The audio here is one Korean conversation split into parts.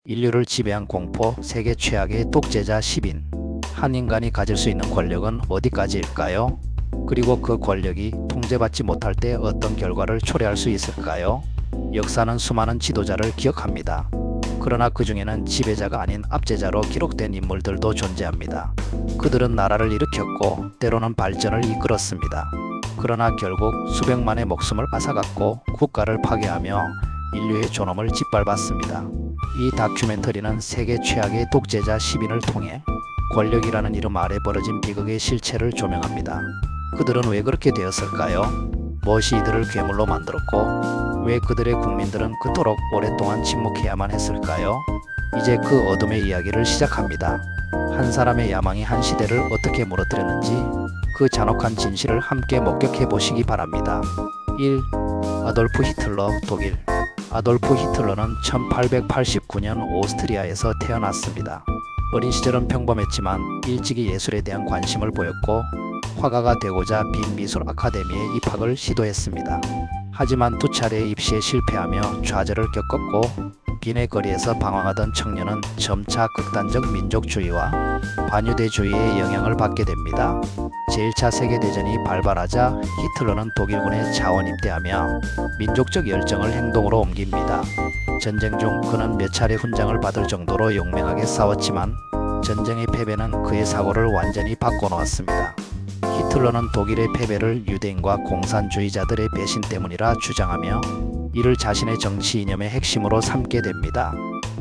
인류를 지배한 공포, 세계 최악의 독재자 10인. 한 인간이 가질 수 있는 권력은 어디까지일까요? 그리고 그 권력이 통제받지 못할 때 어떤 결과를 초래할 수 있을까요? 역사는 수많은 지도자를 기억합니다. 그러나 그 중에는 지배자가 아닌 압제자로 기록된 인물들도 존재합니다. 그들은 나라를 일으켰고 때로는 발전을 이끌었습니다. 그러나 결국 수백만의 목숨을 앗아갔고 국가를 파괴하며 인류의 존엄을 짓밟았습니다. 이 다큐멘터리는 세계 최악의 독재자 10인을 통해 권력이라는 이름 아래 벌어진 비극의 실체를 조명합니다. 그들은 왜 그렇게 되었을까요? 무엇이 이들을 괴물로 만들었고 왜 그들의 국민들은 그토록 오랫동안 침묵해야만 했을까요? 이제 그 어둠의 이야기를 시작합니다. 한 사람의 야망이 한 시대를 어떻게 무너뜨렸는지 그 잔혹한 진실을 함께 목격해 보시기 바랍니다. 1. 아돌프 히틀러, 독일. 아돌프 히틀러는 1889년 오스트리아에서 태어났습니다. 어린 시절은 평범했지만 일찍이 예술에 대한 관심을 보였고 화가가 되고자 빈미술 아카데미에 입학을 시도했습니다. 하지만 두 차례 입시에 실패하며 좌절을 겪었고 빈의 거리에서 방황하던 청년은 점차 극단적 민족주의와 반유대주의의 영향을 받게 됩니다. 제1차 세계대전이 발발하자 히틀러는 독일군에 자원 입대하며 민족적 열정을 행동으로 옮깁니다. 전쟁 중 그는 몇 차례 훈장을 받을 정도로 용맹하게 싸웠지만 전쟁의 패배는 그의 사고를 완전히 바꿔놓았습니다. 히틀러는 독일의 패배를 유대인과 공산주의자들의 배신 때문이라 주장하며 이를 자신의 정치 이념의 핵심으로 삼게 됩니다.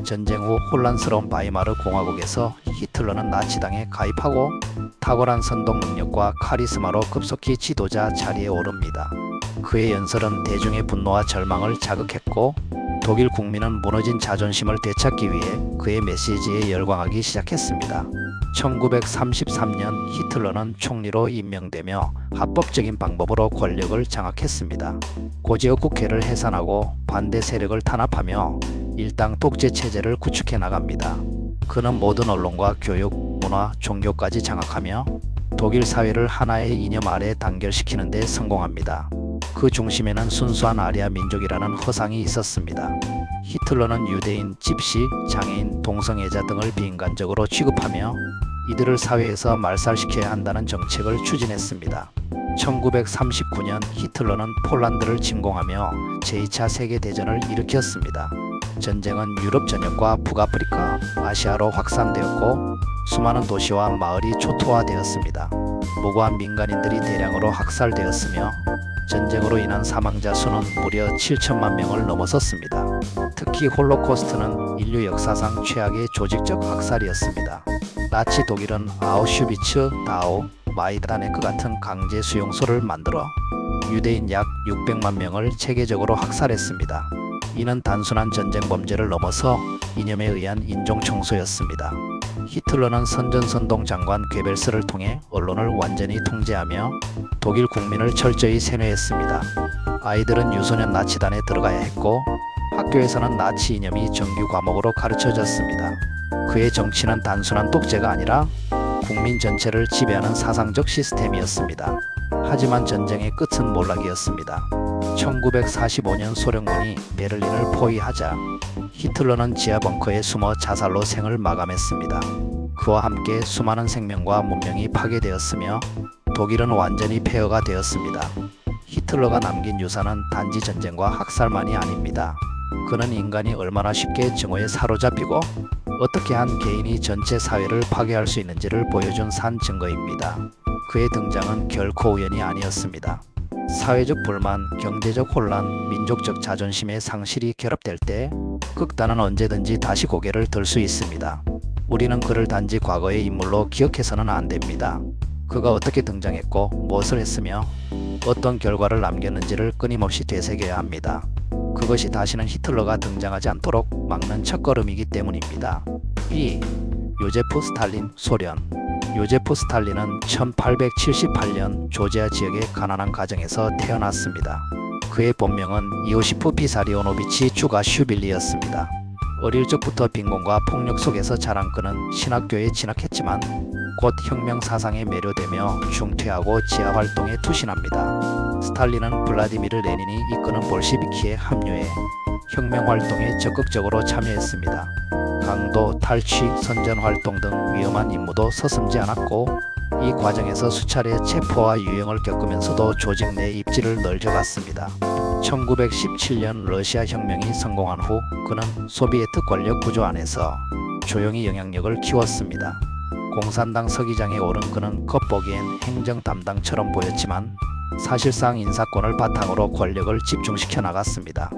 전쟁 후 혼란스러운 바이마르 공화국에서 히틀러는 나치당에 가입하고 탁월한 선동 능력과 카리스마로 급속히 지도자 자리에 오릅니다. 그의 연설은 대중의 분노와 절망을 자극했고 독일 국민은 무너진 자존심을 되찾기 위해 그의 메시지에 열광하기 시작했습니다. 1933년 히틀러는 총리로 임명되며 합법적인 방법으로 권력을 장악했습니다. 고지역 국회를 해산하고 반대 세력을 탄압하며 일당 독재 체제를 구축해 나갑니다. 그는 모든 언론과 교육, 문화, 종교까지 장악하며 독일 사회를 하나의 이념 아래 단결시키는 데 성공합니다. 그 중심에는 순수한 아리아 민족이라는 허상이 있었습니다. 히틀러는 유대인, 집시, 장애인, 동성애자 등을 비인간적으로 취급하며 이들을 사회에서 말살시켜야 한다는 정책을 추진했습니다. 1939년 히틀러는 폴란드를 침공하며 제2차 세계대전을 일으켰습니다. 전쟁은 유럽 전역과 북아프리카, 아시아로 확산되었고 수많은 도시와 마을이 초토화되었습니다. 무고한 민간인들이 대량으로 학살되었으며 전쟁으로 인한 사망자 수는 무려 7천만 명을 넘어섰습니다. 특히 홀로코스트는 인류 역사상 최악의 조직적 학살이었습니다. 나치 독일은 아우슈비츠, 다우, 마이다네크 같은 강제 수용소를 만들어 유대인 약 600만 명을 체계적으로 학살했습니다. 이는 단순한 전쟁 범죄를 넘어서 이념에 의한 인종 청소였습니다. 히틀러는 선전선동 장관 괴벨스를 통해 언론을 완전히 통제하며 독일 국민을 철저히 세뇌했습니다. 아이들은 유소년 나치단에 들어가야 했고 학교에서는 나치 이념이 정규 과목으로 가르쳐졌습니다. 그의 정치는 단순한 독재가 아니라 국민 전체를 지배하는 사상적 시스템이었습니다. 하지만 전쟁의 끝은 몰락이었습니다. 1945년 소련군이 베를린을 포위하자 히틀러는 지하 벙커에 숨어 자살로 생을 마감했습니다. 그와 함께 수많은 생명과 문명이 파괴되었으며 독일은 완전히 폐허가 되었습니다. 히틀러가 남긴 유산은 단지 전쟁과 학살만이 아닙니다. 그는 인간이 얼마나 쉽게 정오에 사로잡히고 어떻게 한 개인이 전체 사회를 파괴할 수 있는지를 보여준 산 증거입니다. 그의 등장은 결코 우연이 아니었습니다. 사회적 불만, 경제적 혼란, 민족적 자존심의 상실이 결합될 때 극단은 언제든지 다시 고개를 들 수 있습니다. 우리는 그를 단지 과거의 인물로 기억해서는 안 됩니다. 그가 어떻게 등장했고 무엇을 했으며 어떤 결과를 남겼는지를 끊임없이 되새겨야 합니다. 그것이 다시는 히틀러가 등장하지 않도록 막는 첫걸음이기 때문입니다. 2. 요제프 스탈린, 소련. 요제프 스탈린은 1878년 조지아 지역의 가난한 가정에서 태어났습니다. 그의 본명은 이오시프 비사리오노비치 주가슈빌리였습니다. 어릴 적부터 빈곤과 폭력 속에서 자란 그는 신학교에 진학했지만 곧 혁명 사상에 매료되며 중퇴하고 지하 활동에 투신합니다. 스탈린은 블라디미르 레닌이 이끄는 볼시비키에 합류해 혁명 활동에 적극적으로 참여했습니다. 강도, 탈취, 선전활동 등 위험한 임무도 서슴지 않았고 이 과정에서 수차례 체포와 유형을 겪으면서도 조직 내 입지를 넓혀갔습니다. 1917년 러시아 혁명이 성공한 후 그는 소비에트 권력 구조 안에서 조용히 영향력을 키웠습니다. 공산당 서기장에 오른 그는 겉보기엔 행정 담당처럼 보였지만 사실상 인사권을 바탕으로 권력을 집중시켜 나갔습니다.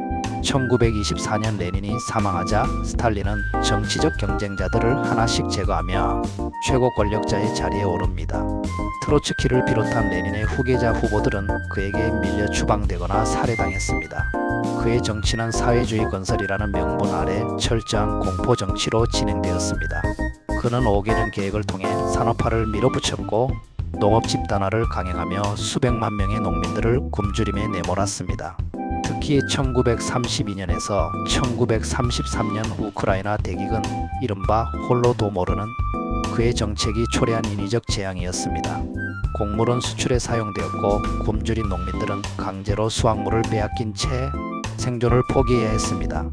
1924년 레닌이 사망하자 스탈린은 정치적 경쟁자들을 하나씩 제거하며 최고 권력자의 자리에 오릅니다. 트로츠키를 비롯한 레닌의 후계자 후보들은 그에게 밀려 추방되거나 살해당했습니다. 그의 정치는 사회주의 건설이라는 명분 아래 철저한 공포 정치로 진행되었습니다. 그는 5개년 계획을 통해 산업화를 밀어붙였고 농업 집단화를 강행하며 수백만 명의 농민들을 굶주림에 내몰았습니다. 특히 1932년에서 1933년 우크라이나 대기근 이른바 홀로도모르는 그의 정책이 초래한 인위적 재앙이었습니다. 곡물은 수출에 사용되었고 굶주린 농민들은 강제로 수확물을 빼앗긴 채 생존을 포기해야 했습니다.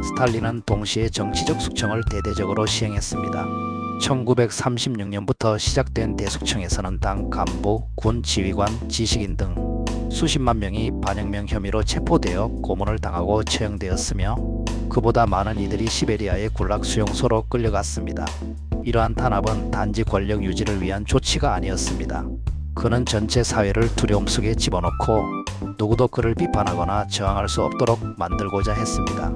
스탈린은 동시에 정치적 숙청을 대대적으로 시행했습니다. 1936년부터 시작된 대숙청에서는 당 간부, 군 지휘관, 지식인 등 수십만 명이 반혁명 혐의로 체포되어 고문을 당하고 처형되었으며 그보다 많은 이들이 시베리아의 굴락 수용소로 끌려갔습니다. 이러한 탄압은 단지 권력 유지를 위한 조치가 아니었습니다. 그는 전체 사회를 두려움 속에 집어넣고 누구도 그를 비판하거나 저항할 수 없도록 만들고자 했습니다.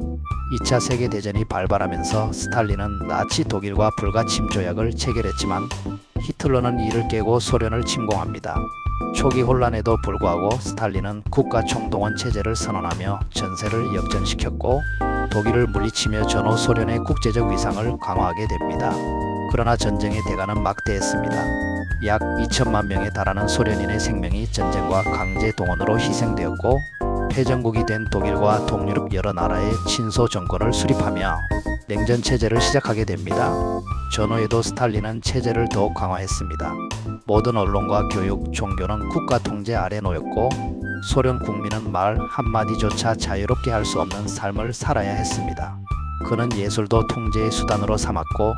2차 세계대전이 발발하면서 스탈린은 나치 독일과 불가침 조약을 체결했지만 히틀러는 이를 깨고 소련을 침공합니다. 초기 혼란에도 불구하고 스탈린은 국가총동원 체제를 선언하며 전세를 역전시켰고 독일을 물리치며 전후 소련의 국제적 위상을 강화하게 됩니다. 그러나 전쟁의 대가는 막대했습니다. 약 2천만 명에 달하는 소련인의 생명이 전쟁과 강제 동원으로 희생되었고 패전국이 된 독일과 동유럽 여러 나라의 친소 정권을 수립하며 냉전 체제를 시작하게 됩니다. 전후에도 스탈린은 체제를 더욱 강화했습니다. 모든 언론과 교육, 종교는 국가 통제 아래 놓였고 소련 국민은 말 한마디조차 자유롭게 할 수 없는 삶을 살아야 했습니다. 그는 예술도 통제의 수단으로 삼았고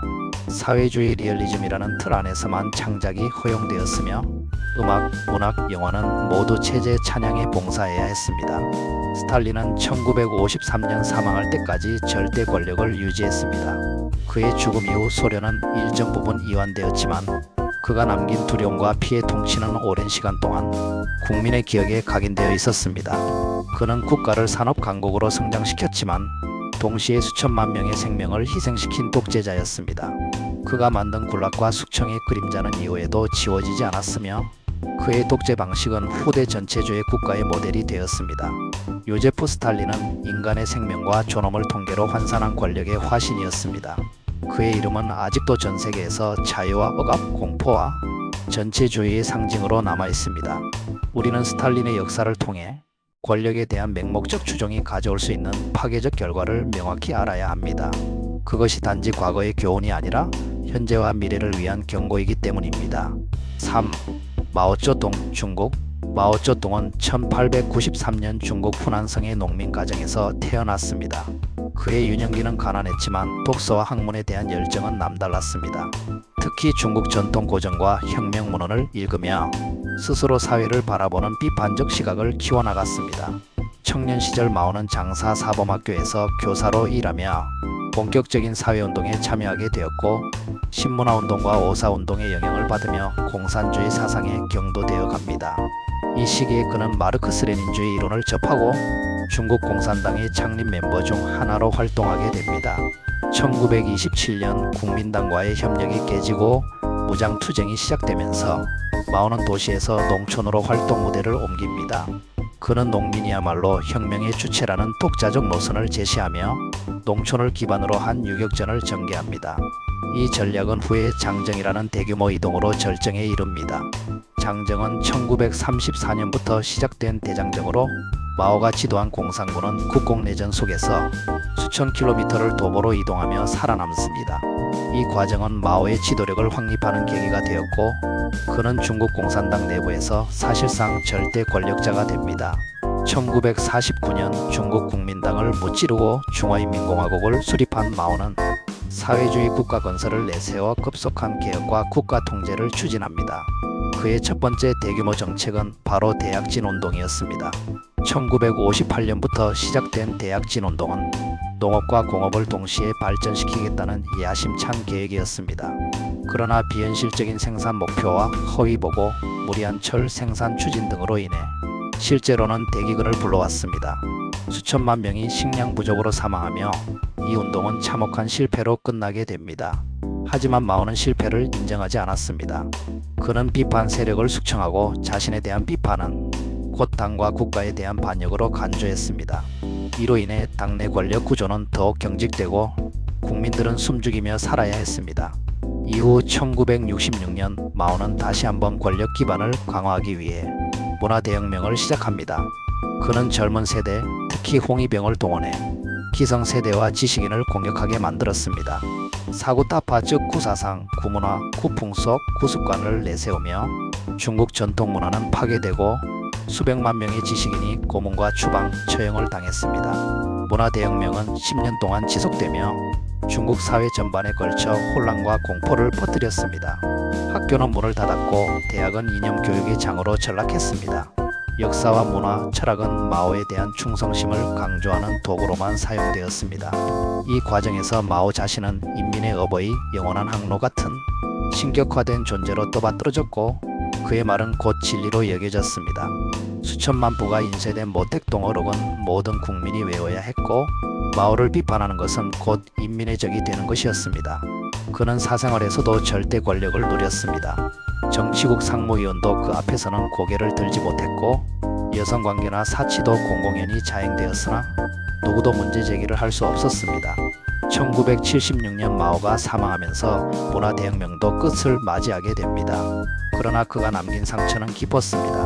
사회주의 리얼리즘이라는 틀 안에서만 창작이 허용되었으며 음악, 문학, 영화는 모두 체제 찬양에 봉사해야 했습니다. 스탈린은 1953년 사망할 때까지 절대 권력을 유지했습니다. 그의 죽음 이후 소련은 일정 부분 이완되었지만 그가 남긴 두려움과 피해 통치는 오랜 시간 동안 국민의 기억에 각인되어 있었습니다. 그는 국가를 산업 강국으로 성장시켰지만 동시에 수천만 명의 생명을 희생시킨 독재자였습니다. 그가 만든 굴락과 숙청의 그림자는 이후에도 지워지지 않았으며 그의 독재 방식은 후대 전체주의 국가의 모델이 되었습니다. 요제프 스탈린은 인간의 생명과 존엄을 통계로 환산한 권력의 화신이었습니다. 그의 이름은 아직도 전 세계에서 자유와 억압, 공포와 전체주의의 상징으로 남아 있습니다. 우리는 스탈린의 역사를 통해 권력에 대한 맹목적 추종이 가져올 수 있는 파괴적 결과를 명확히 알아야 합니다. 그것이 단지 과거의 교훈이 아니라 현재와 미래를 위한 경고이기 때문입니다. 3. 마오쩌둥, 중국. 마오쩌둥은 1893년 중국 후난성의 농민 가정에서 태어났습니다. 그의 유년기는 가난했지만 독서와 학문에 대한 열정은 남달랐습니다. 특히 중국 전통 고전과 혁명 문헌을 읽으며 스스로 사회를 바라보는 비판적 시각을 키워나갔습니다. 청년 시절 마오는 장사 사범학교에서 교사로 일하며 본격적인 사회운동에 참여하게 되었고 신문화운동과 오사운동의 영향을 받으며 공산주의 사상에 경도되어 갑니다. 이 시기에 그는 마르크스 레닌주의 이론을 접하고 중국 공산당의 창립 멤버 중 하나로 활동하게 됩니다. 1927년 국민당과의 협력이 깨지고 무장투쟁이 시작되면서 마오는 도시에서 농촌으로 활동 무대를 옮깁니다. 그는 농민이야말로 혁명의 주체라는 독자적 노선을 제시하며 농촌을 기반으로 한 유격전을 전개합니다. 이 전략은 후에 장정이라는 대규모 이동으로 절정에 이릅니다. 장정은 1934년부터 시작된 대장정으로 마오가 지도한 공산군은 국공내전 속에서 수천 킬로미터를 도보로 이동하며 살아남습니다. 이 과정은 마오의 지도력을 확립하는 계기가 되었고 그는 중국 공산당 내부에서 사실상 절대 권력자가 됩니다. 1949년 중국 국민당을 무찌르고 중화인민공화국을 수립한 마오는 사회주의 국가 건설을 내세워 급속한 개혁과 국가 통제를 추진합니다. 그의 첫 번째 대규모 정책은 바로 대약진운동이었습니다. 1958년부터 시작된 대약진운동은 농업과 공업을 동시에 발전시키겠다는 야심찬 계획이었습니다. 그러나 비현실적인 생산 목표와 허위보고, 무리한 철 생산 추진 등으로 인해 실제로는 대기근을 불러왔습니다. 수천만 명이 식량 부족으로 사망하며 이 운동은 참혹한 실패로 끝나게 됩니다. 하지만 마오는 실패를 인정하지 않았습니다. 그는 비판 세력을 숙청하고 자신에 대한 비판은 곧 당과 국가에 대한 반역으로 간주했습니다. 이로 인해 당내 권력 구조는 더욱 경직되고 국민들은 숨죽이며 살아야 했습니다. 이후 1966년 마오는 다시 한번 권력 기반을 강화하기 위해 문화대혁명을 시작합니다. 그는 젊은 세대, 특히 홍위병을 동원해 기성세대와 지식인을 공격하게 만들었습니다. 사구타파 즉 구사상, 구문화, 구풍속, 구습관을 내세우며 중국 전통문화는 파괴되고 수백만 명의 지식인이 고문과 추방, 처형을 당했습니다. 문화대혁명은 10년 동안 지속되며 중국 사회 전반에 걸쳐 혼란과 공포를 퍼뜨렸습니다. 학교는 문을 닫았고 대학은 이념 교육의 장으로 전락했습니다. 역사와 문화, 철학은 마오에 대한 충성심을 강조하는 도구로만 사용되었습니다. 이 과정에서 마오 자신은 인민의 어버이, 영원한 항로 같은 신격화된 존재로 떠받들어졌고 그의 말은 곧 진리로 여겨졌습니다. 수천만 부가 인쇄된 모택동어록은 모든 국민이 외워야 했고 마오를 비판하는 것은 곧 인민의 적이 되는 것이었습니다. 그는 사생활에서도 절대 권력을 누렸습니다. 정치국 상무위원도 그 앞에서는 고개를 들지 못했고 여성관계나 사치도 공공연히 자행되었으나 누구도 문제 제기를 할 수 없었습니다. 1976년 마오가 사망하면서 문화대혁명도 끝을 맞이하게 됩니다. 그러나 그가 남긴 상처는 깊었습니다.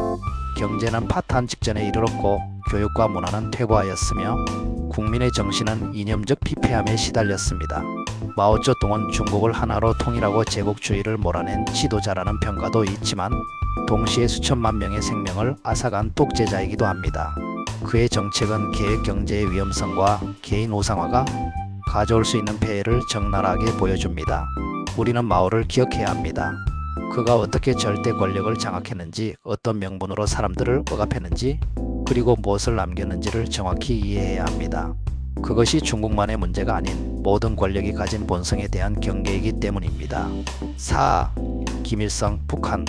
경제는 파탄 직전에 이르렀고 교육과 문화는 퇴보하였으며 국민의 정신은 이념적 피폐함에 시달렸습니다. 마오쩌둥은 중국을 하나로 통일하고 제국주의를 몰아낸 지도자라는 평가도 있지만 동시에 수천만 명의 생명을 앗아간 독재자이기도 합니다. 그의 정책은 계획 경제의 위험성과 개인 우상화가 가져올 수 있는 폐해를 적나라하게 보여줍니다. 우리는 마오를 기억해야 합니다. 그가 어떻게 절대 권력을 장악했는지, 어떤 명분으로 사람들을 억압했는지, 그리고 무엇을 남겼는지를 정확히 이해해야 합니다. 그것이 중국만의 문제가 아닌 모든 권력이 가진 본성에 대한 경계이기 때문입니다. 4. 김일성, 북한.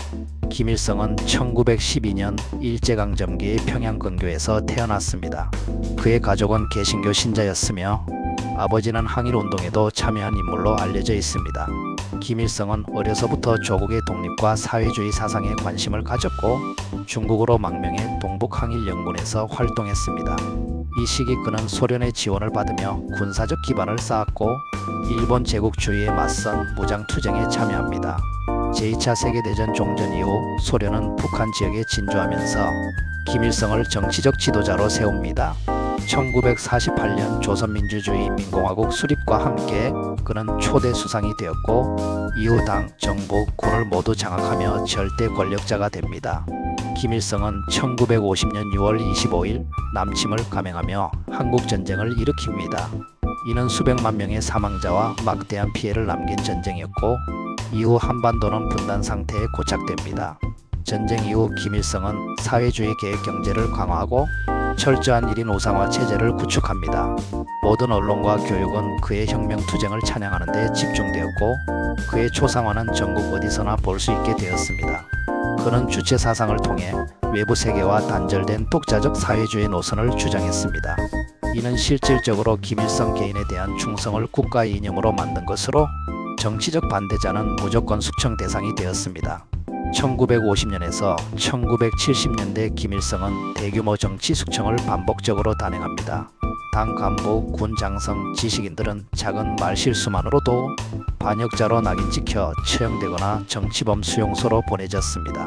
김일성은 1912년 일제강점기의 평양 근교에서 태어났습니다. 그의 가족은 개신교 신자였으며 아버지는 항일운동에도 참여한 인물로 알려져 있습니다. 김일성은 어려서부터 조국의 독립과 사회주의 사상에 관심을 가졌고 중국으로 망명해 동북항일연군에서 활동했습니다. 이 시기 그는 소련의 지원을 받으며 군사적 기반을 쌓았고 일본 제국주의에 맞선 무장투쟁에 참여합니다. 제2차 세계대전 종전 이후 소련은 북한 지역에 진주하면서 김일성을 정치적 지도자로 세웁니다. 1948년 조선민주주의인민공화국 수립과 함께 그는 초대 수상이 되었고 이후 당, 정부, 군을 모두 장악하며 절대 권력자가 됩니다. 김일성은 1950년 6월 25일 남침을 감행하며 한국전쟁을 일으킵니다. 이는 수백만 명의 사망자와 막대한 피해를 남긴 전쟁이었고 이후 한반도는 분단 상태에 고착됩니다. 전쟁 이후 김일성은 사회주의 계획 경제를 강화하고 철저한 1인 우상화 체제를 구축합니다. 모든 언론과 교육은 그의 혁명투쟁을 찬양하는 데 집중되었고 그의 초상화는 전국 어디서나 볼 수 있게 되었습니다. 그는 주체 사상을 통해 외부 세계와 단절된 독자적 사회주의 노선을 주장했습니다. 이는 실질적으로 김일성 개인에 대한 충성을 국가 이념으로 만든 것으로 정치적 반대자는 무조건 숙청 대상이 되었습니다. 1950년에서 1970년대 김일성은 대규모 정치 숙청을 반복적으로 단행합니다. 당 간부, 군 장성, 지식인들은 작은 말실수만으로도 반역자로 낙인 찍혀 처형되거나 정치범 수용소로 보내졌습니다.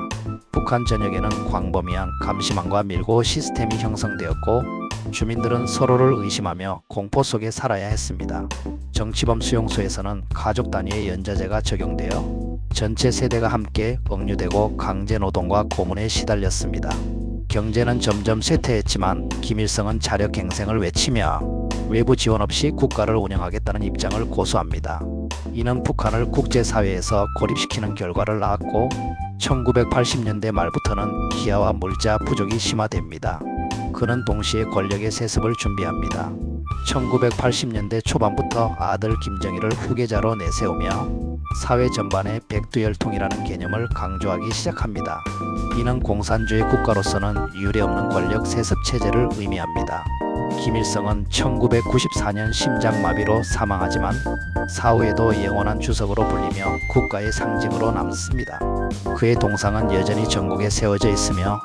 북한 전역에는 광범위한 감시망과 밀고 시스템이 형성되었고 주민들은 서로를 의심하며 공포 속에 살아야 했습니다. 정치범 수용소에서는 가족 단위의 연좌제가 적용되어 전체 세대가 함께 억류되고 강제노동과 고문에 시달렸습니다. 경제는 점점 쇠퇴했지만 김일성은 자력갱생을 외치며 외부 지원 없이 국가를 운영하겠다는 입장을 고수합니다. 이는 북한을 국제사회에서 고립시키는 결과를 낳았고 1980년대 말부터는 기아와 물자 부족이 심화됩니다. 그는 동시에 권력의 세습을 준비합니다. 1980년대 초반부터 아들 김정일을 후계자로 내세우며 사회 전반에 백두혈통이라는 개념을 강조하기 시작합니다. 이는 공산주의 국가로서는 유례없는 권력 세습 체제를 의미합니다. 김일성은 1994년 심장마비로 사망하지만 사후에도 영원한 주석으로 불리며 국가의 상징으로 남습니다. 그의 동상은 여전히 전국에 세워져 있으며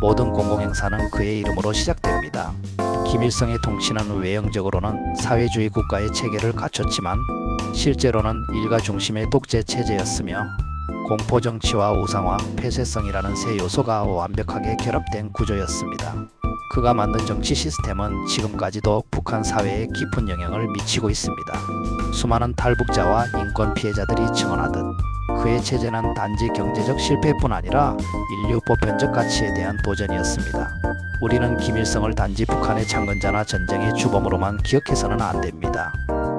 모든 공공행사는 그의 이름으로 시작됩니다. 김일성의 통치는 외형적으로는 사회주의 국가의 체계를 갖췄지만 실제로는 일가 중심의 독재 체제였으며 공포정치와 우상화, 폐쇄성이라는 세 요소가 완벽하게 결합된 구조였습니다. 그가 만든 정치 시스템은 지금까지도 북한 사회에 깊은 영향을 미치고 있습니다. 수많은 탈북자와 인권 피해자들이 증언하듯 그의 체제는 단지 경제적 실패뿐 아니라 인류 보편적 가치에 대한 도전이었습니다. 우리는 김일성을 단지 북한의 창건자나 전쟁의 주범으로만 기억해서는 안 됩니다.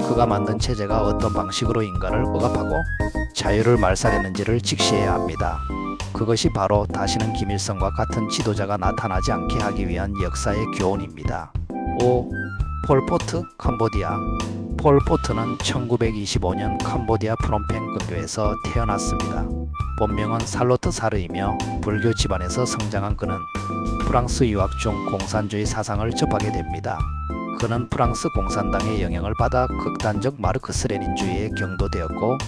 그가 만든 체제가 어떤 방식으로 인간을 억압하고 자유를 말살했는지를 직시해야 합니다. 그것이 바로 다시는 김일성과 같은 지도자가 나타나지 않게 하기 위한 역사의 교훈입니다. 5. 폴포트, 캄보디아. 폴포트는 1925년 캄보디아 프놈펜 근교에서 태어났습니다. 본명은 살로트 사르이며 불교 집안에서 성장한 그는 프랑스 유학 중 공산주의 사상을 접하게 됩니다. 그는 프랑스 공산당의 영향을 받아 극단적 마르크스 레닌주의에 경도되었고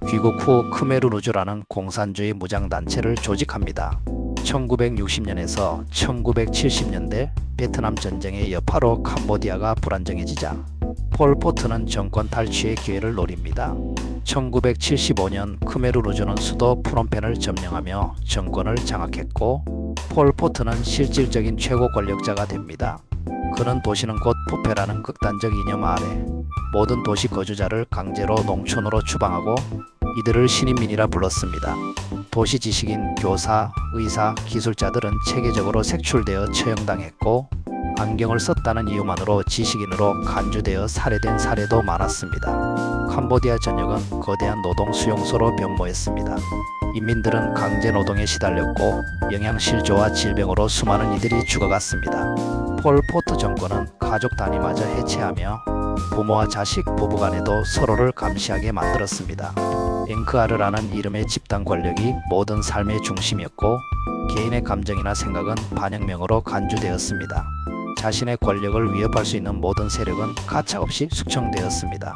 귀국 후 크메르누주라는 공산주의 무장단체를 조직합니다. 1960년에서 1970년대 베트남 전쟁의 여파로 캄보디아가 불안정해지자 폴포트는 정권 탈취의 기회를 노립니다. 1975년 크메르누주는 수도 프놈펜을 점령하며 정권을 장악했고 폴포트는 실질적인 최고 권력자가 됩니다. 그는 도시는 곧 부패라는 극단적 이념 아래 모든 도시 거주자를 강제로 농촌으로 추방하고 이들을 신인민이라 불렀습니다. 도시 지식인, 교사, 의사, 기술자들은 체계적으로 색출되어 처형당했고 안경을 썼다는 이유만으로 지식인으로 간주되어 살해된 사례도 많았습니다. 캄보디아 전역은 거대한 노동 수용소로 변모했습니다. 인민들은 강제 노동에 시달렸고 영양실조와 질병으로 수많은 이들이 죽어갔습니다. 폴포트 정권은 가족 단위마저 해체하며 부모와 자식, 부부간에도 서로를 감시하게 만들었습니다. 앵크아르라는 이름의 집단 권력이 모든 삶의 중심이었고 개인의 감정이나 생각은 반영명으로 간주되었습니다. 자신의 권력을 위협할 수 있는 모든 세력은 가차없이 숙청되었습니다.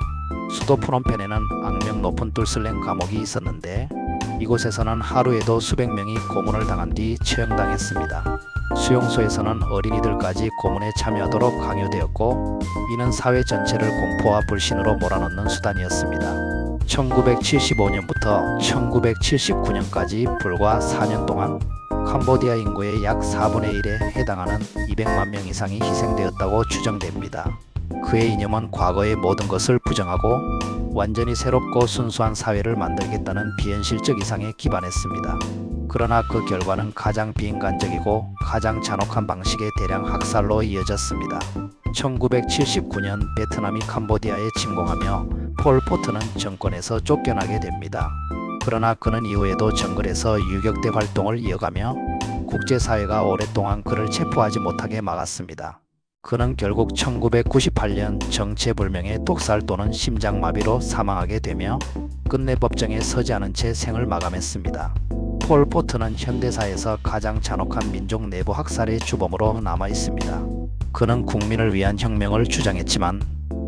수도 프놈펜에는 악명 높은 뚫슬랭 감옥이 있었는데 이곳에서는 하루에도 수백 명이 고문을 당한 뒤 처형당했습니다. 수용소에서는 어린이들까지 고문에 참여하도록 강요되었고 이는 사회 전체를 공포와 불신으로 몰아넣는 수단이었습니다. 1975년부터 1979년까지 불과 4년 동안 캄보디아 인구의 약 4분의 1에 해당하는 200만 명 이상이 희생되었다고 추정됩니다. 그의 이념은 과거의 모든 것을 부정하고 완전히 새롭고 순수한 사회를 만들겠다는 비현실적 이상에 기반했습니다. 그러나 그 결과는 가장 비인간적이고 가장 잔혹한 방식의 대량 학살로 이어졌습니다. 1979년 베트남이 캄보디아에 침공하며 폴포트는 정권에서 쫓겨나게 됩니다. 그러나 그는 이후에도 정글에서 유격대 활동을 이어가며 국제사회가 오랫동안 그를 체포하지 못하게 막았습니다. 그는 결국 1998년 정체불명의 독살 또는 심장마비로 사망하게 되며 끝내 법정에 서지 않은 채 생을 마감했습니다. 폴포트는 현대사에서 가장 잔혹한 민족 내부 학살의 주범으로 남아있습니다. 그는 국민을 위한 혁명을 주장했지만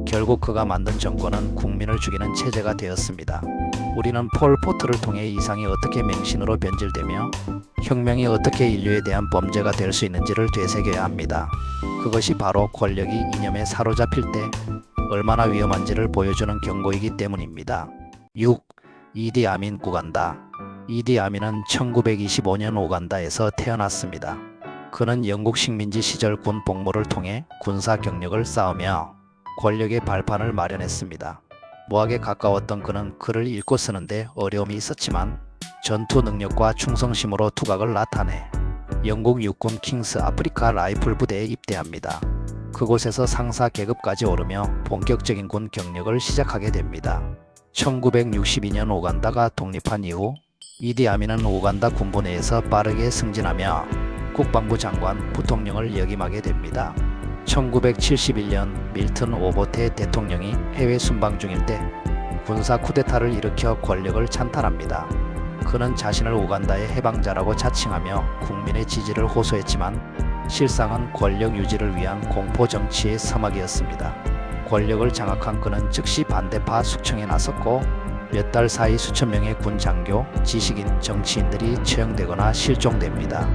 결국 그가 만든 정권은 국민을 죽이는 체제가 되었습니다. 우리는 폴포트를 통해 이상이 어떻게 맹신으로 변질되며 혁명이 어떻게 인류에 대한 범죄가 될 수 있는지를 되새겨야 합니다. 그것이 바로 권력이 이념에 사로잡힐 때 얼마나 위험한지를 보여주는 경고이기 때문입니다. 6. 이디 아민 우간다. 이디 아민은 1925년 우간다에서 태어났습니다. 그는 영국 식민지 시절 군 복무를 통해 군사 경력을 쌓으며 권력의 발판을 마련했습니다. 무학에 가까웠던 그는 글을 읽고 쓰는데 어려움이 있었지만 전투 능력과 충성심으로 두각을 나타내 영국 육군 킹스 아프리카 라이플 부대에 입대합니다. 그곳에서 상사 계급까지 오르며 본격적인 군 경력을 시작하게 됩니다. 1962년 우간다가 독립한 이후 이디 아민은 우간다 군부 내에서 빠르게 승진하며 국방부 장관, 부통령을 역임하게 됩니다. 1971년 밀턴 오보테 대통령이 해외 순방 중일 때 군사 쿠데타를 일으켜 권력을 찬탈합니다. 그는 자신을 우간다의 해방자라고 자칭하며 국민의 지지를 호소했지만 실상은 권력 유지를 위한 공포 정치의 서막이었습니다. 권력을 장악한 그는 즉시 반대파 숙청에 나섰고 몇 달 사이 수천 명의 군 장교, 지식인, 정치인들이 처형되거나 실종됩니다.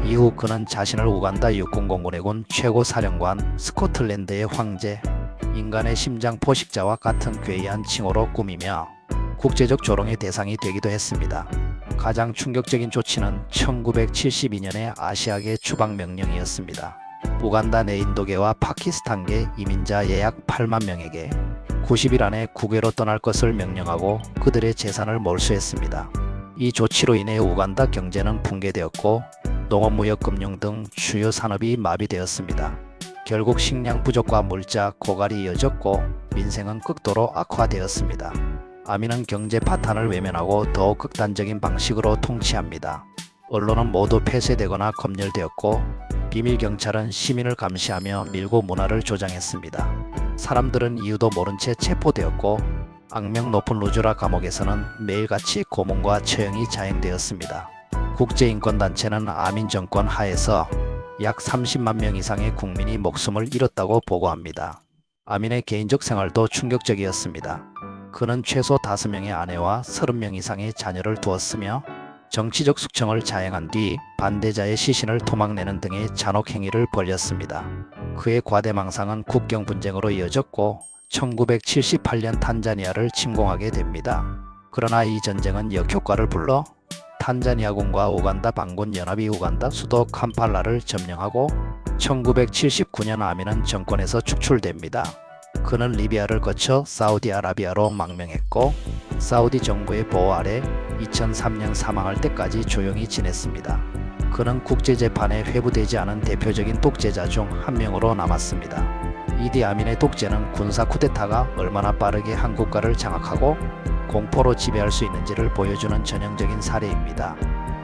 이후 그는 자신을 우간다 육군공군해군 최고사령관, 스코틀랜드의 황제, 인간의 심장 포식자와 같은 괴이한 칭호로 꾸미며 국제적 조롱의 대상이 되기도 했습니다. 가장 충격적인 조치는 1972년의 아시아계 추방명령이었습니다. 우간다 내 인도계와 파키스탄계 이민자 약 8만 명에게 90일 안에 국외로 떠날 것을 명령하고 그들의 재산을 몰수했습니다. 이 조치로 인해 우간다 경제는 붕괴되었고 농업, 무역, 금융 등 주요 산업이 마비되었습니다. 결국 식량 부족과 물자, 고갈이 이어졌고 민생은 극도로 악화되었습니다. 아민은 경제 파탄을 외면하고 더욱 극단적인 방식으로 통치합니다. 언론은 모두 폐쇄되거나 검열되었고 비밀 경찰은 시민을 감시하며 밀고 문화를 조장했습니다. 사람들은 이유도 모른 채 체포되었고 악명 높은 루주라 감옥에서는 매일같이 고문과 처형이 자행되었습니다. 국제인권단체는 아민 정권 하에서 약 30만 명 이상의 국민이 목숨을 잃었다고 보고합니다. 아민의 개인적 생활도 충격적이었습니다. 그는 최소 5명의 아내와 30명 이상의 자녀를 두었으며 정치적 숙청을 자행한 뒤 반대자의 시신을 토막내는 등의 잔혹 행위를 벌였습니다. 그의 과대망상은 국경 분쟁으로 이어졌고 1978년 탄자니아를 침공하게 됩니다. 그러나 이 전쟁은 역효과를 불러 탄자니아군과 우간다 반군 연합이 우간다 수도 캄팔라를 점령하고 1979년 아민은 정권에서 축출됩니다. 그는 리비아를 거쳐 사우디아라비아로 망명했고 사우디 정부의 보호 아래 2003년 사망할 때까지 조용히 지냈습니다. 그는 국제재판에 회부되지 않은 대표적인 독재자 중 한 명으로 남았습니다. 이디 아민의 독재는 군사 쿠데타가 얼마나 빠르게 한 국가를 장악하고 공포로 지배할 수 있는지를 보여주는 전형적인 사례입니다.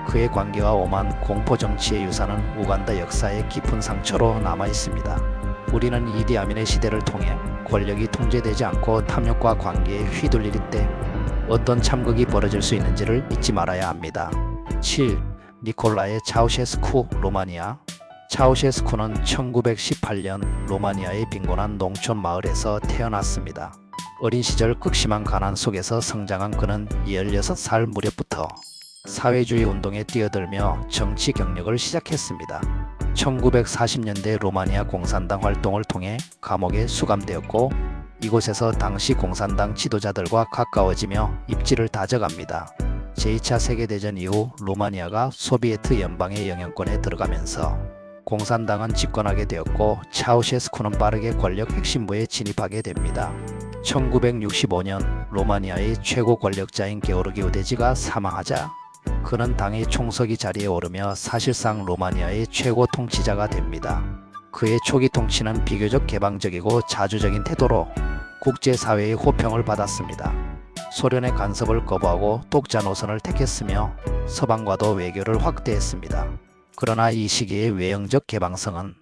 그의 관계와 오만 공포 정치의 유산은 우간다 역사의 깊은 상처로 남아 있습니다. 우리는 이디 아민의 시대를 통해 권력이 통제되지 않고 탐욕과 관계에 휘둘릴 때 어떤 참극이 벌어질 수 있는지를 잊지 말아야 합니다. 7. 니콜라의 차우셰스쿠 로마니아. 차우셰스쿠는 1918년 로마니아의 빈곤한 농촌 마을에서 태어났습니다. 어린 시절 극심한 가난 속에서 성장한 그는 16살 무렵부터 사회주의 운동에 뛰어들며 정치 경력을 시작했습니다. 1940년대 로마니아 공산당 활동을 통해 감옥에 수감되었고 이곳에서 당시 공산당 지도자들과 가까워지며 입지를 다져갑니다. 제2차 세계대전 이후 로마니아가 소비에트 연방의 영향권에 들어가면서 공산당은 집권하게 되었고 차우셰스쿠는 빠르게 권력 핵심부에 진입하게 됩니다. 1965년 로마니아의 최고 권력자인 게오르기 우데지가 사망하자 그는 당의 총서기 자리에 오르며 사실상 로마니아의 최고 통치자가 됩니다. 그의 초기 통치는 비교적 개방적이고 자주적인 태도로 국제사회의 호평을 받았습니다. 소련의 간섭을 거부하고 독자 노선을 택했으며 서방과도 외교를 확대했습니다. 그러나 이 시기의 외형적 개방성은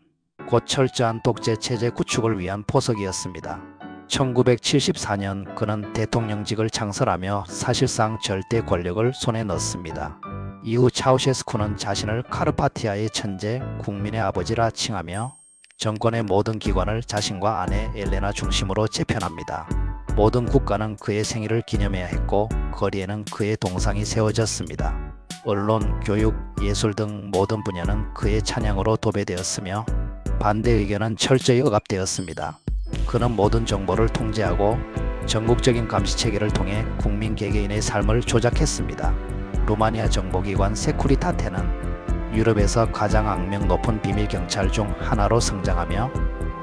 곧 철저한 독재 체제 구축을 위한 포석이었습니다. 1974년 그는 대통령직을 창설하며 사실상 절대 권력을 손에 넣습니다. 이후 차우셰스쿠는 자신을 카르파티아의 천재, 국민의 아버지라 칭하며 정권의 모든 기관을 자신과 아내 엘레나 중심으로 재편합니다. 모든 국가는 그의 생일을 기념해야 했고 거리에는 그의 동상이 세워졌습니다. 언론, 교육, 예술 등 모든 분야는 그의 찬양으로 도배되었으며 반대 의견은 철저히 억압되었습니다. 그는 모든 정보를 통제하고 전국적인 감시체계를 통해 국민 개개인의 삶을 조작했습니다. 루마니아 정보기관 세쿠리타테는 유럽에서 가장 악명 높은 비밀경찰 중 하나로 성장하며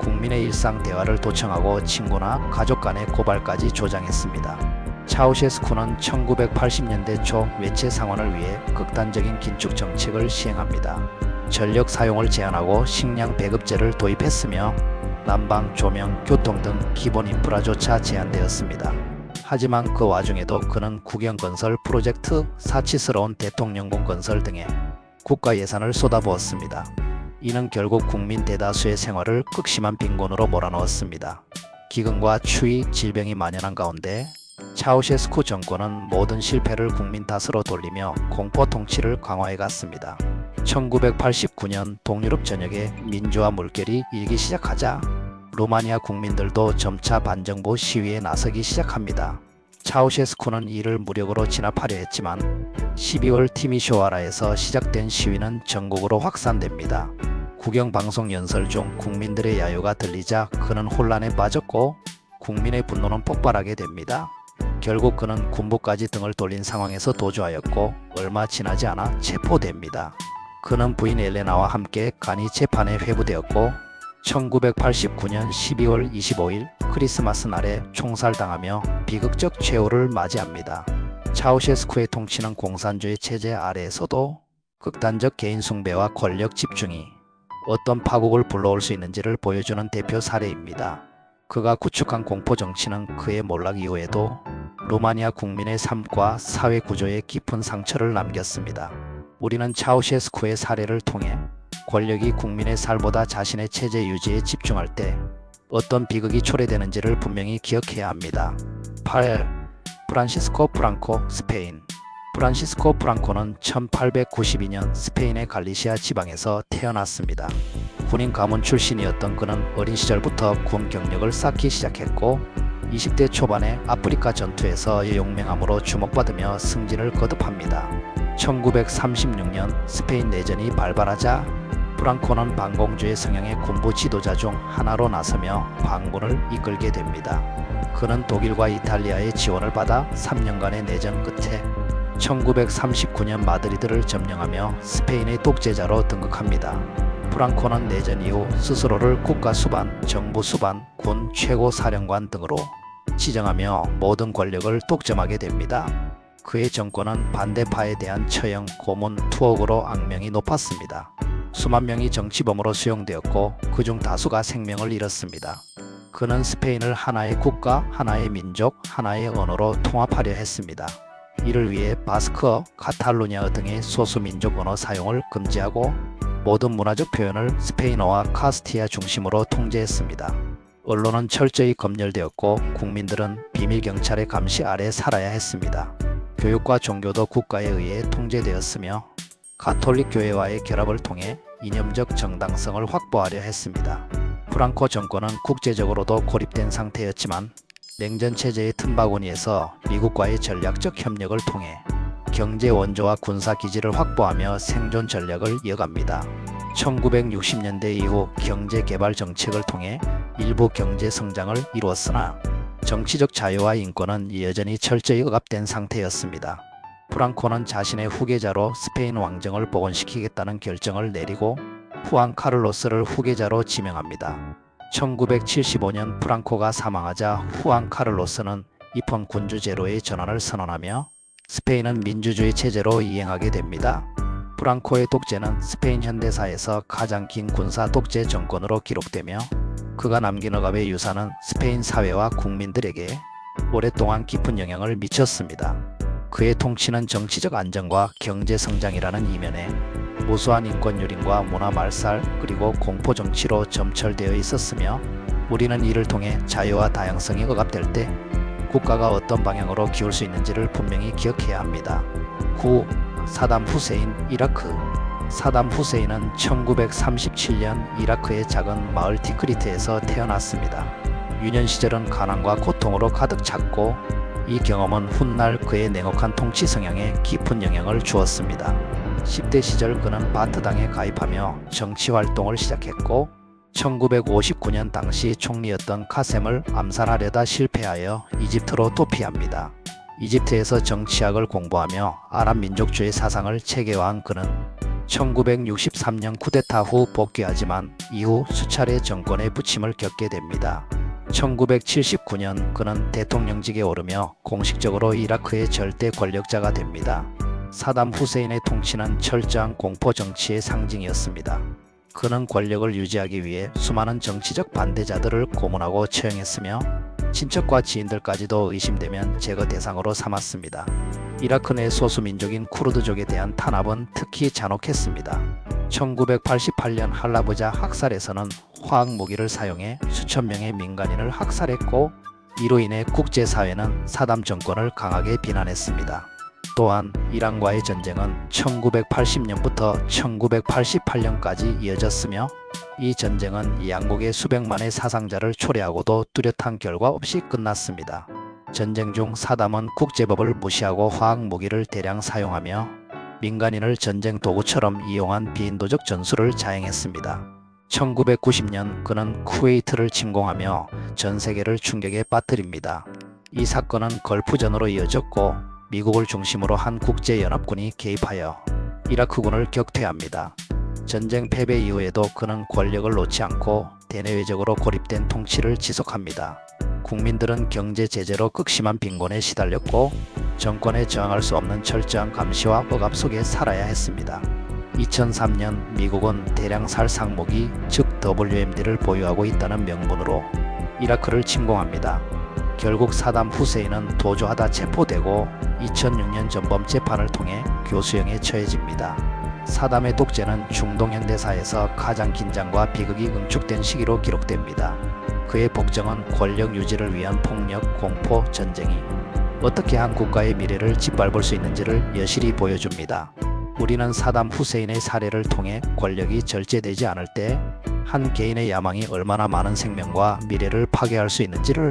국민의 일상 대화를 도청하고 친구나 가족 간의 고발까지 조장했습니다. 차우셰스쿠는 1980년대 초 외채 상환을 위해 극단적인 긴축 정책을 시행합니다. 전력 사용을 제한하고 식량 배급제를 도입했으며 난방, 조명, 교통 등 기본 인프라조차 제한되었습니다. 하지만 그 와중에도 그는 국영건설 프로젝트, 사치스러운 대통령궁 건설 등에 국가 예산을 쏟아부었습니다. 이는 결국 국민 대다수의 생활을 극심한 빈곤으로 몰아넣었습니다. 기근과 추위, 질병이 만연한 가운데 차우셰스쿠 정권은 모든 실패를 국민 탓으로 돌리며 공포 통치를 강화해갔습니다. 1989년 동유럽 전역에 민주화 물결이 일기 시작하자 루마니아 국민들도 점차 반정부 시위에 나서기 시작합니다. 차우셰스쿠는 이를 무력으로 진압하려 했지만 12월 티미쇼아라에서 시작된 시위는 전국으로 확산됩니다. 국영방송 연설 중 국민들의 야유가 들리자 그는 혼란에 빠졌고 국민의 분노는 폭발하게 됩니다. 결국 그는 군부까지 등을 돌린 상황에서 도주하였고 얼마 지나지 않아 체포됩니다. 그는 부인 엘레나와 함께 간이 재판에 회부되었고 1989년 12월 25일 크리스마스 날에 총살당하며 비극적 최후를 맞이합니다. 차우셰스쿠의 통치는 공산주의 체제 아래에서도 극단적 개인 숭배와 권력 집중이 어떤 파국을 불러올 수 있는지를 보여주는 대표 사례입니다. 그가 구축한 공포정치는 그의 몰락 이후에도 루마니아 국민의 삶과 사회 구조에 깊은 상처를 남겼습니다. 우리는 차우셰스쿠의 사례를 통해 권력이 국민의 살보다 자신의 체제 유지에 집중할 때 어떤 비극이 초래되는지를 분명히 기억해야 합니다. 8. 프란시스코 프랑코, 스페인. 프란시스코 프랑코는 1892년 스페인의 갈리시아 지방에서 태어났습니다. 군인 가문 출신이었던 그는 어린 시절부터 군 경력을 쌓기 시작했고 20대 초반에 아프리카 전투에서 용맹함으로 주목받으며 승진을 거듭합니다. 1936년 스페인 내전이 발발하자 프랑코는 반공주의 성향의 군부 지도자 중 하나로 나서며 반군을 이끌게 됩니다. 그는 독일과 이탈리아의 지원을 받아 3년간의 내전 끝에 1939년 마드리드를 점령하며 스페인의 독재자로 등극합니다. 프랑코는 내전 이후 스스로를 국가 수반, 정부 수반, 군 최고 사령관 등으로 지정하며 모든 권력을 독점하게 됩니다. 그의 정권은 반대파에 대한 처형, 고문, 투옥으로 악명이 높았습니다. 수만 명이 정치범으로 수용되었고 그중 다수가 생명을 잃었습니다. 그는 스페인을 하나의 국가, 하나의 민족, 하나의 언어로 통합하려 했습니다. 이를 위해 바스크어, 카탈루냐어 등의 소수민족 언어 사용을 금지하고 모든 문화적 표현을 스페인어와 카스티아 중심으로 통제했습니다. 언론은 철저히 검열되었고 국민들은 비밀경찰의 감시 아래 살아야 했습니다. 교육과 종교도 국가에 의해 통제되었으며 가톨릭 교회와의 결합을 통해 이념적 정당성을 확보하려 했습니다. 프랑코 정권은 국제적으로도 고립된 상태였지만 냉전 체제의 틈바구니에서 미국과의 전략적 협력을 통해 경제 원조와 군사 기지를 확보하며 생존 전략을 이어갑니다. 1960년대 이후 경제 개발 정책을 통해 일부 경제 성장을 이루었으나 정치적 자유와 인권은 여전히 철저히 억압된 상태였습니다. 프랑코는 자신의 후계자로 스페인 왕정을 복원시키겠다는 결정을 내리고 후안 카를로스를 후계자로 지명합니다. 1975년 프랑코가 사망하자 후안 카를로스는 입헌 군주 제로의 전환을 선언하며 스페인은 민주주의 체제로 이행하게 됩니다. 프랑코의 독재는 스페인 현대사에서 가장 긴 군사 독재 정권으로 기록되며 그가 남긴 억압의 유산은 스페인 사회와 국민들에게 오랫동안 깊은 영향을 미쳤습니다. 그의 통치는 정치적 안정과 경제 성장이라는 이면에 무수한 인권 유린과 문화 말살 그리고 공포 정치로 점철되어 있었으며 우리는 이를 통해 자유와 다양성이 억압될 때 국가가 어떤 방향으로 기울 수 있는지를 분명히 기억해야 합니다. 9. 사담 후세인, 이라크. 사담 후세인은 1937년 이라크의 작은 마을 티크리트에서 태어났습니다. 유년 시절은 가난과 고통으로 가득 찼고 이 경험은 훗날 그의 냉혹한 통치 성향에 깊은 영향을 주었습니다. 10대 시절 그는 바트당에 가입하며 정치 활동을 시작했고 1959년 당시 총리였던 카셈을 암살하려다 실패하여 이집트로 도피합니다. 이집트에서 정치학을 공부하며 아랍 민족주의 사상을 체계화한 그는 1963년 쿠데타 후 복귀하지만 이후 수차례 정권의 부침을 겪게 됩니다. 1979년 그는 대통령직에 오르며 공식적으로 이라크의 절대 권력자가 됩니다. 사담 후세인의 통치는 철저한 공포 정치의 상징이었습니다. 그는 권력을 유지하기 위해 수많은 정치적 반대자들을 고문하고 처형했으며 친척과 지인들까지도 의심되면 제거 대상으로 삼았습니다. 이라크 내 소수민족인 쿠르드족에 대한 탄압은 특히 잔혹했습니다. 1988년 할라브자 학살에서는 화학무기를 사용해 수천 명의 민간인을 학살했고 이로 인해 국제사회는 사담 정권을 강하게 비난했습니다. 또한 이란과의 전쟁은 1980년부터 1988년까지 이어졌으며 이 전쟁은 양국의 수백만의 사상자를 초래하고도 뚜렷한 결과 없이 끝났습니다. 전쟁 중 사담은 국제법을 무시하고 화학무기를 대량 사용하며 민간인을 전쟁 도구처럼 이용한 비인도적 전술을 자행했습니다. 1990년 그는 쿠웨이트를 침공하며 전 세계를 충격에 빠뜨립니다. 이 사건은 걸프전으로 이어졌고 미국을 중심으로 한 국제연합군이 개입하여 이라크군을 격퇴합니다. 전쟁 패배 이후에도 그는 권력을 놓지 않고 대내외적으로 고립된 통치를 지속합니다. 국민들은 경제 제재로 극심한 빈곤에 시달렸고 정권에 저항할 수 없는 철저한 감시와 억압 속에 살아야 했습니다. 2003년 미국은 대량 살상무기 즉 WMD를 보유하고 있다는 명분으로 이라크를 침공합니다. 결국 사담 후세인은 도주하다 체포되고 2006년 전범 재판을 통해 교수형에 처해집니다. 사담의 독재는 중동 현대사에서 가장 긴장과 비극이 응축된 시기로 기록됩니다. 그의 복정은 권력 유지를 위한 폭력, 공포, 전쟁이 어떻게 한 국가의 미래를 짓밟을 수 있는지를 여실히 보여줍니다. 우리는 사담 후세인의 사례를 통해 권력이 절제되지 않을 때 한 개인의 야망이 얼마나 많은 생명과 미래를 파괴할 수 있는지를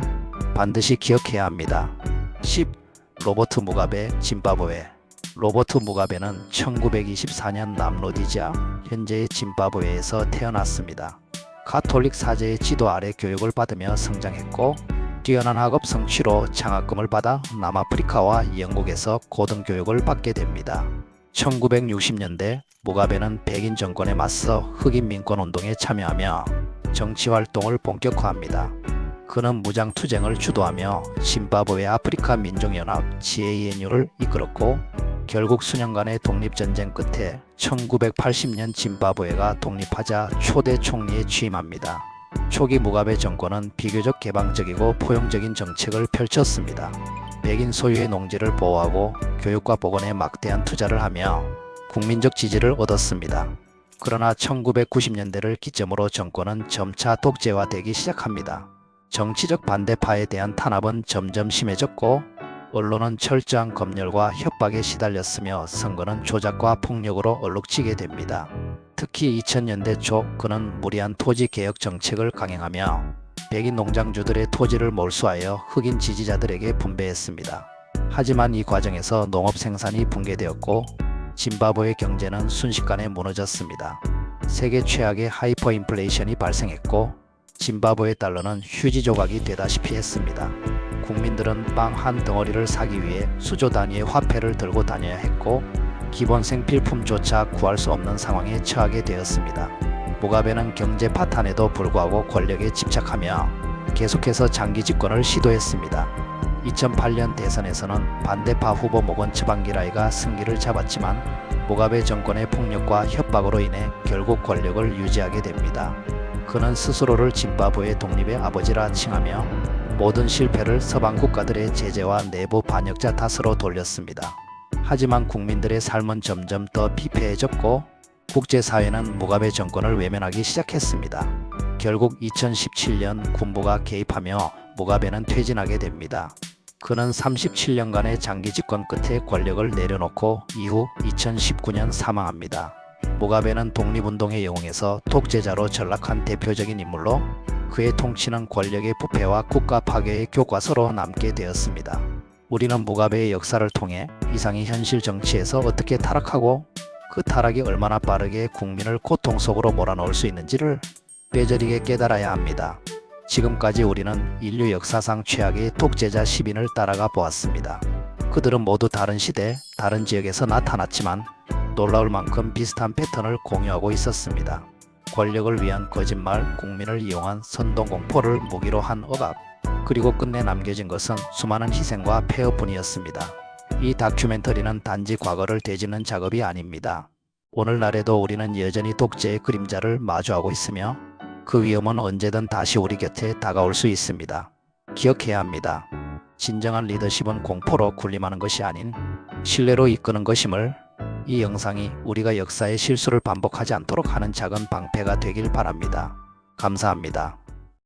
반드시 기억해야 합니다. 10. 로버트 무가베, 짐바브웨. 로버트 무가베는 1924년 남로디지아, 현재의 짐바브웨에서 태어났습니다. 가톨릭 사제의 지도 아래 교육을 받으며 성장했고 뛰어난 학업 성취로 장학금을 받아 남아프리카와 영국에서 고등교육을 받게 됩니다. 1960년대 무가베는 백인 정권에 맞서 흑인 민권운동에 참여하며 정치활동을 본격화합니다. 그는 무장투쟁을 주도하며 짐바브웨 아프리카 민족연합 GANU를 이끌었고 결국 수년간의 독립전쟁 끝에 1980년 짐바브웨가 독립하자 초대 총리에 취임합니다. 초기 무가베 정권은 비교적 개방적이고 포용적인 정책을 펼쳤습니다. 백인 소유의 농지를 보호하고 교육과 보건에 막대한 투자를 하며 국민적 지지를 얻었습니다. 그러나 1990년대를 기점으로 정권은 점차 독재화되기 시작합니다. 정치적 반대파에 대한 탄압은 점점 심해졌고 언론은 철저한 검열과 협박에 시달렸으며 선거는 조작과 폭력으로 얼룩지게 됩니다. 특히 2000년대 초 그는 무리한 토지 개혁 정책을 강행하며 백인 농장주들의 토지를 몰수하여 흑인 지지자들에게 분배했습니다. 하지만 이 과정에서 농업 생산이 붕괴되었고 짐바브웨 경제는 순식간에 무너졌습니다. 세계 최악의 하이퍼 인플레이션이 발생했고 짐바브웨 달러는 휴지 조각이 되다시피 했습니다. 국민들은 빵 한 덩어리를 사기 위해 수조 단위의 화폐를 들고 다녀야 했고 기본 생필품조차 구할 수 없는 상황에 처하게 되었습니다. 무가베는 경제 파탄에도 불구하고 권력에 집착하며 계속해서 장기 집권을 시도했습니다. 2008년 대선에서는 반대파 후보 모건 츠방기라이가 승기를 잡았지만 무가베 정권의 폭력과 협박으로 인해 결국 권력을 유지하게 됩니다. 그는 스스로를 짐바브웨 독립의 아버지라 칭하며 모든 실패를 서방 국가들의 제재와 내부 반역자 탓으로 돌렸습니다. 하지만 국민들의 삶은 점점 더 피폐해졌고 국제사회는 무가베 정권을 외면하기 시작했습니다. 결국 2017년 군부가 개입하며 무가베는 퇴진하게 됩니다. 그는 37년간의 장기 집권 끝에 권력을 내려놓고 이후 2019년 사망합니다. 무가베는 독립운동의 영웅에서 독재자로 전락한 대표적인 인물로 그의 통치는 권력의 부패와 국가 파괴의 교과서로 남게 되었습니다. 우리는 무가베의 역사를 통해 이상이 현실 정치에서 어떻게 타락하고 그 타락이 얼마나 빠르게 국민을 고통 속으로 몰아넣을 수 있는지를 뼈저리게 깨달아야 합니다. 지금까지 우리는 인류 역사상 최악의 독재자 10인을 따라가 보았습니다. 그들은 모두 다른 시대, 다른 지역에서 나타났지만 놀라울 만큼 비슷한 패턴을 공유하고 있었습니다. 권력을 위한 거짓말, 국민을 이용한 선동공포를 무기로 한 억압, 그리고 끝내 남겨진 것은 수많은 희생과 폐허뿐이었습니다. 이 다큐멘터리는 단지 과거를 되짚는 작업이 아닙니다. 오늘날에도 우리는 여전히 독재의 그림자를 마주하고 있으며 그 위험은 언제든 다시 우리 곁에 다가올 수 있습니다. 기억해야 합니다. 진정한 리더십은 공포로 군림하는 것이 아닌 신뢰로 이끄는 것임을, 이 영상이 우리가 역사의 실수를 반복하지 않도록 하는 작은 방패가 되길 바랍니다. 감사합니다.